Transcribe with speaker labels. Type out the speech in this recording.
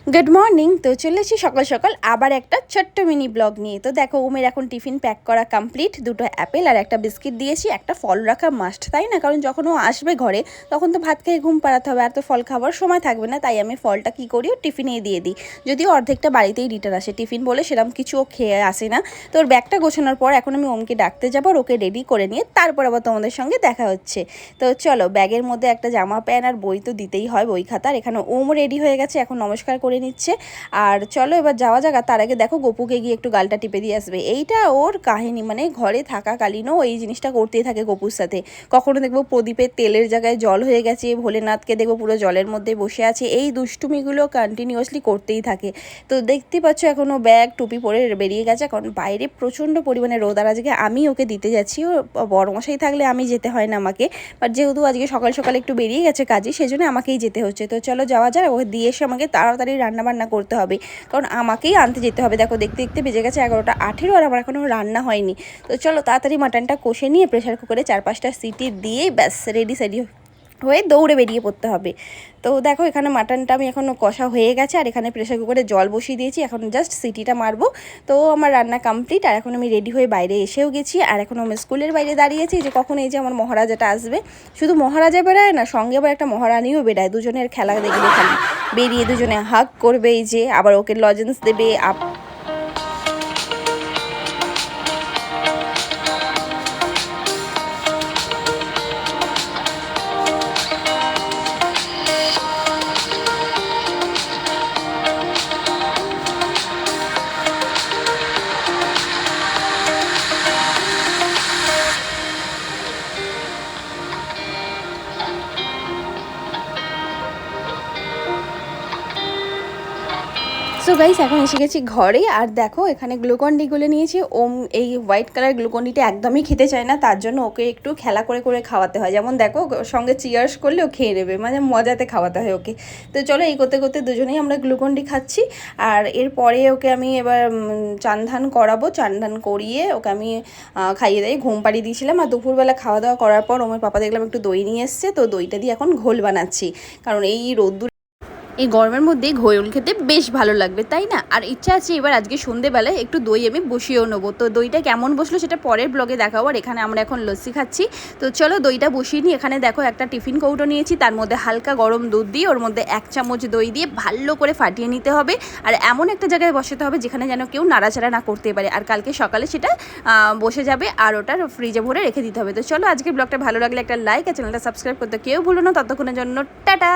Speaker 1: Good morning. তো চলে এসেছি সকাল সকাল আবার একটা ছোট্ট মিনি ব্লগ নিয়ে। তো দেখো ওমের এখন টিফিন প্যাক করা কমপ্লিট। দুটো অ্যাপেল আর একটা বিস্কিট দিয়েছি। একটা ফল রাখা মাস্ট, তাই না? কারণ যখন ও আসবে ঘরে তখন তো ভাত খেয়ে ঘুম পাড়াতে হবে, আর তো ফল খাবার সময় থাকবে না। তাই আমি ফলটা কী করি, ও টিফিনেই দিয়ে দিই। যদিও অর্ধেকটা বাড়িতেই রিটার্ন আসে, টিফিন বলে সেরকম কিছু ও খেয়ে আসে না। তো ওর ব্যাগটা গোছানোর পর এখন আমি ওমকে ডাকতে যাবো, আর ওকে রেডি করে নিয়ে তারপর আবার তোমাদের সঙ্গে দেখা হচ্ছে। তো চলো, ব্যাগের মধ্যে একটা জামা প্যান্ট আর বই তো দিতেই হয়, বই খাতা। আর এখানে ওম রেডি হয়ে গেছে, এখন নমস্কার করে নিচ্ছে। আর চলো এবার যাওয়া যাক। তার আগে দেখো গপুকে গিয়ে একটু গালটা টিপে দিয়ে আসবে। এইটা ওর কাহিনী, মানে ঘরে থাকাকালীনও এই জিনিসটা করতেই থাকে গপুর সাথে। কখনো দেখবো প্রদীপের তেলের জায়গায় জল হয়ে গেছে, ভোলেনাথকে দেখবো পুরো জলের মধ্যে বসে আছে। এই দুষ্টুমিগুলো কন্টিনিউয়াসলি করতেই থাকে। তো দেখতে পাচ্ছ এখনও ব্যাগ টুপি পরে বেরিয়ে গেছে, কারণ বাইরে প্রচণ্ড পরিমাণে রোদ। আর আজকে আমি ওকে দিতে যাচ্ছি, ও বড়মশাই থাকলে আমি যেতে হয় না আমাকে, বাট যেহেতু আজকে সকাল সকাল একটু বেরিয়ে গেছে কাজে, সেই জন্য আমাকেই যেতে হচ্ছে। তো চলো যাওয়া যায়। ওকে দিয়ে এসে আমাকে তাড়াতাড়ি রান্নাবান্না করতে হবে, কারণ আমাকেই আনতে যেতে হবে। দেখো দেখতে দেখতে বেজে গেছে 11টা 18, আর আমার এখনও রান্না হয়নি। তো চলো তাড়াতাড়ি মাটনটা কষে নিয়ে প্রেশার কুকারে 4-5টা সিটি দিয়ে ব্যাস রেডি হয়ে দৌড়ে বেরিয়ে পড়তে হবে। তো দেখো এখানে মাটনটা আমি এখনও কষা হয়ে গেছে, আর এখানে প্রেশার কুকারে জল বসিয়ে দিয়েছি, এখন জাস্ট সিটিটা মারবো। তো আমার রান্না কমপ্লিট, আর এখন আমি রেডি হয়ে বাইরে এসেও গেছি। আর এখন আমি স্কুলের বাইরে দাঁড়িয়েছি, যে কখন এই যে আমার মহারাজাটা আসবে। শুধু মহারাজা বেড়ায় না, সঙ্গে আবার একটা মহারানীও বেড়ায়। দুজনের খেলা দেখবে খালি, বেরিয়ে দুজনে হাগ করবে, এই যে আবার ওকে লজেন্স দেবে। সো গাইস এখন এসে গেছি ঘরে, আর দেখো এখানে গ্লুকন্ডিগুলো নিয়েছি। ওম এই হোয়াইট কালার গ্লুকন্ডিটা একদমই খেতে চায় না, তার জন্য ওকে একটু খেলা করে করে খাওয়াতে হয়। যেমন দেখো সঙ্গে চিয়ার্স করলে ও খেয়ে নেবে, মানে মজাতে খাওয়াতে হয় ওকে। তো চলো এই করতে করতে দুজনেই আমরা গ্লুকন্ডি খাচ্ছি। আর এরপরে ওকে আমি এবার চান ধান করাবো। চান ধান করিয়ে ওকে আমি খাইয়ে দিয়ে ঘুম পাড়িয়ে দিয়েছিলাম। আর দুপুরবেলা খাওয়া দাওয়া করার পর ওমের পাপা দেখলাম একটু দই নিয়ে এসছে, তো দইটা দিয়ে এখন ঘোল বানাচ্ছি। কারণ এই রোদ্দুর এই গরমের মধ্যে ঘোল খেতে বেশ ভালো লাগবে, তাই না? আর ইচ্ছা আছে এবার আজকে সন্ধেবেলায় একটু দই আমি বসিয়েও নেবো। তো দইটা কেমন বসলো সেটা পরের ব্লগে দেখাবো। আর এখানে আমরা এখন লস্যি খাচ্ছি। তো চলো দইটা বসিয়ে নিই। এখানে দেখো একটা টিফিন কৌটো নিয়েছি, তার মধ্যে হালকা গরম দুধ দিয়ে ওর মধ্যে 1 চামচ দই দিয়ে ভালো করে ফাটিয়ে নিতে হবে। আর এমন একটা জায়গায় বসাতে হবে যেখানে যেন কেউ নাড়াচাড়া না করতে পারে। আর কালকে সকালে সেটা বসে যাবে, আর ওটার ফ্রিজে ভরে রেখে দিতে হবে। তো চলো আজকের ব্লগটা ভালো লাগলে একটা লাইক আর চ্যানেলটা সাবস্ক্রাইব করতে কেউ ভুলো না। ততক্ষণের জন্য টাটা।